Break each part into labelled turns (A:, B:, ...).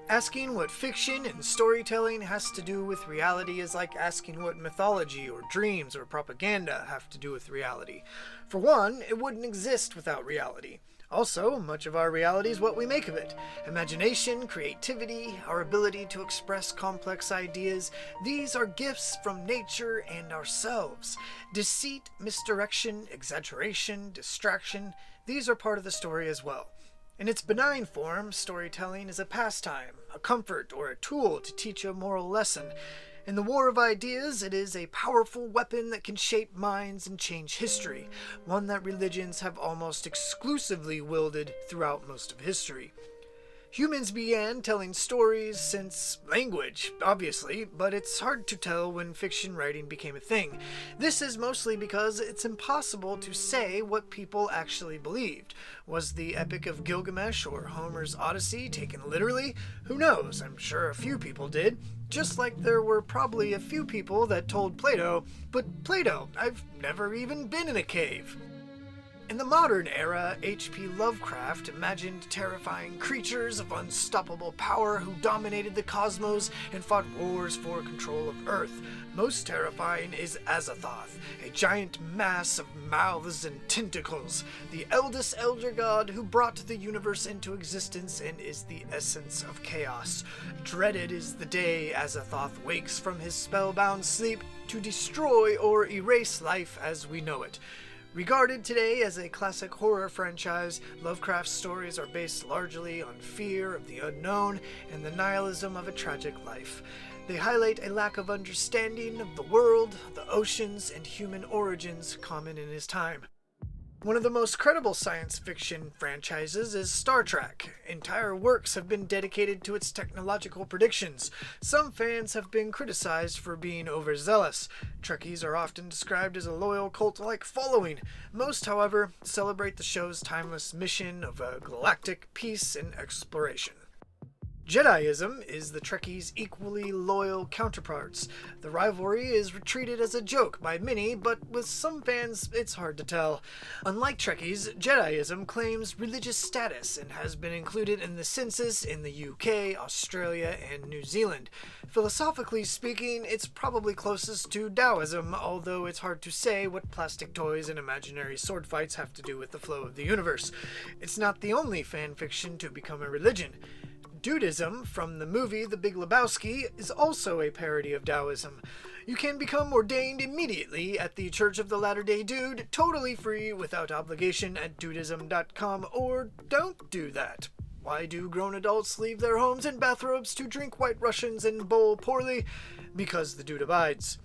A: Asking what fiction and storytelling has to do with reality is like asking what mythology or dreams or propaganda have to do with reality. For one, it wouldn't exist without reality. Also, much of our reality is what we make of it. Imagination, creativity, our ability to express complex ideas, these are gifts from nature and ourselves. Deceit, misdirection, exaggeration, distraction, these are part of the story as well. In its benign form, storytelling is a pastime, a comfort, or a tool to teach a moral lesson. In the war of ideas, it is a powerful weapon that can shape minds and change history, one that religions have almost exclusively wielded throughout most of history. Humans began telling stories since language, obviously, but it's hard to tell when fiction writing became a thing. This is mostly because it's impossible to say what people actually believed. Was the Epic of Gilgamesh or Homer's Odyssey taken literally? Who knows? I'm sure a few people did. Just like there were probably a few people that told Plato, "But Plato, I've never even been in a cave." In the modern era, H.P. Lovecraft imagined terrifying creatures of unstoppable power who dominated the cosmos and fought wars for control of Earth. Most terrifying is Azathoth, a giant mass of mouths and tentacles, the eldest elder god who brought the universe into existence and is the essence of chaos. Dreaded is the day Azathoth wakes from his spellbound sleep to destroy or erase life as we know it. Regarded today as a classic horror franchise, Lovecraft's stories are based largely on fear of the unknown and the nihilism of a tragic life. They highlight a lack of understanding of the world, the oceans, and human origins common in his time. One of the most credible science fiction franchises is Star Trek. Entire works have been dedicated to its technological predictions. Some fans have been criticized for being overzealous. Trekkies are often described as a loyal cult-like following. Most, however, celebrate the show's timeless mission of a galactic peace and exploration. Jediism is the Trekkies' equally loyal counterparts. The rivalry is treated as a joke by many, but with some fans, it's hard to tell. Unlike Trekkies, Jediism claims religious status and has been included in the census in the UK, Australia, and New Zealand. Philosophically speaking, it's probably closest to Taoism, although it's hard to say what plastic toys and imaginary sword fights have to do with the flow of the universe. It's not the only fan fiction to become a religion. Dudeism, from the movie The Big Lebowski, is also a parody of Taoism. You can become ordained immediately at the Church of the Latter-day Dude, totally free, without obligation at Dudeism.com, or don't do that. Why do grown adults leave their homes in bathrobes to drink White Russians and bowl poorly? Because the dude abides.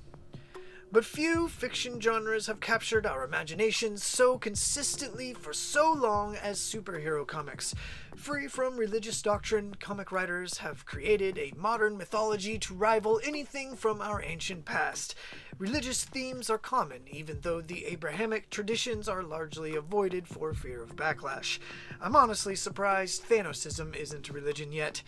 A: But few fiction genres have captured our imaginations so consistently for so long as superhero comics. Free from religious doctrine, comic writers have created a modern mythology to rival anything from our ancient past. Religious themes are common, even though the Abrahamic traditions are largely avoided for fear of backlash. I'm honestly surprised Thanosism isn't a religion yet.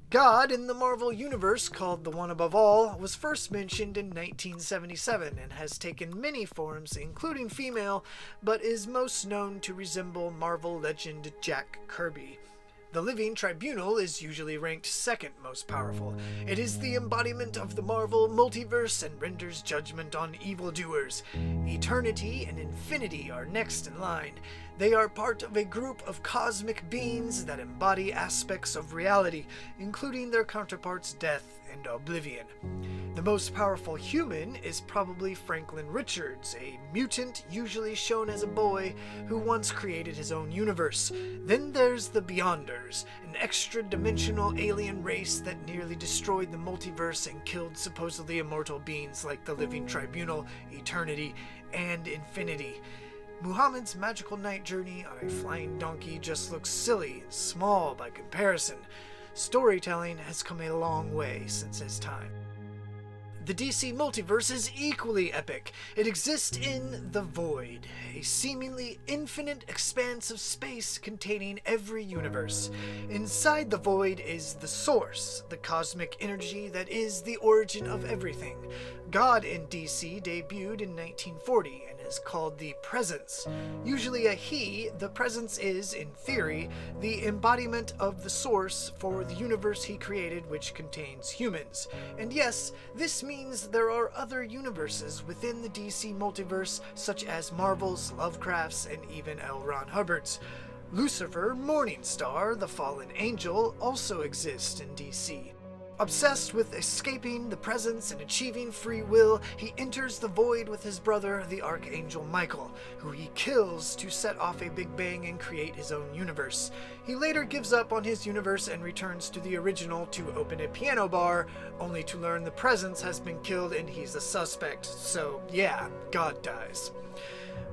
A: God in the Marvel Universe, called the One Above All, was first mentioned in 1977 and has taken many forms, including female, but is most known to resemble Marvel legend Jack Kirby. The Living Tribunal is usually ranked second most powerful. It is the embodiment of the Marvel multiverse and renders judgment on evildoers. Eternity and Infinity are next in line. They are part of a group of cosmic beings that embody aspects of reality, including their counterparts Death and Oblivion. The most powerful human is probably Franklin Richards, a mutant usually shown as a boy who once created his own universe. Then there's the Beyonders, an extra-dimensional alien race that nearly destroyed the multiverse and killed supposedly immortal beings like the Living Tribunal, Eternity, and Infinity. Muhammad's magical night journey on a flying donkey just looks silly and small by comparison. Storytelling has come a long way since his time. The DC multiverse is equally epic. It exists in the Void, a seemingly infinite expanse of space containing every universe. Inside the Void is the Source, the cosmic energy that is the origin of everything. God in DC debuted in 1940 and has is called the Presence. Usually a he, the Presence is, in theory, the embodiment of the source for the universe he created, which contains humans. And yes, this means there are other universes within the DC multiverse, such as Marvel's, Lovecraft's, and even L. Ron Hubbard's. Lucifer, Morningstar, the fallen angel, also exist in DC. Obsessed with escaping the Presence and achieving free will, he enters the void with his brother, the Archangel Michael, who he kills to set off a Big Bang and create his own universe. He later gives up on his universe and returns to the original to open a piano bar, only to learn the Presence has been killed and he's a suspect. So yeah, God dies.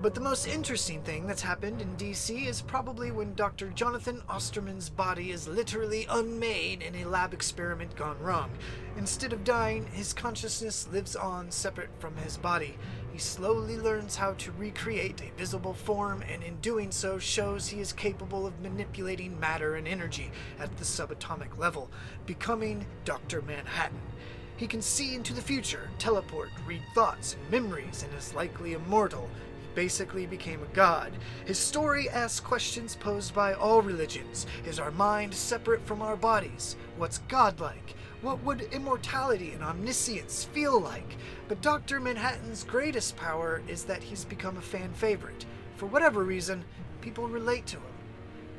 A: But the most interesting thing that's happened in DC is probably when Dr. Jonathan Osterman's body is literally unmade in a lab experiment gone wrong. Instead of dying, his consciousness lives on separate from his body. He slowly learns how to recreate a visible form, and in doing so shows he is capable of manipulating matter and energy at the subatomic level, becoming Dr. Manhattan. He can see into the future, teleport, read thoughts and memories, and is likely immortal. Basically became a god. His story asks questions posed by all religions. Is our mind separate from our bodies? What's godlike? What would immortality and omniscience feel like? But Dr. Manhattan's greatest power is that he's become a fan favorite. For whatever reason, people relate to him.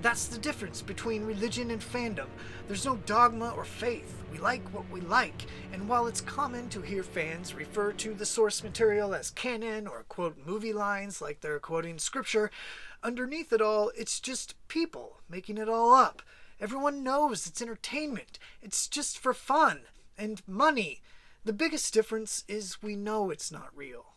A: That's the difference between religion and fandom. There's no dogma or faith. We like what we like, and while it's common to hear fans refer to the source material as canon or quote movie lines like they're quoting scripture, underneath it all, it's just people making it all up. Everyone knows it's entertainment. It's just for fun and money. The biggest difference is we know it's not real.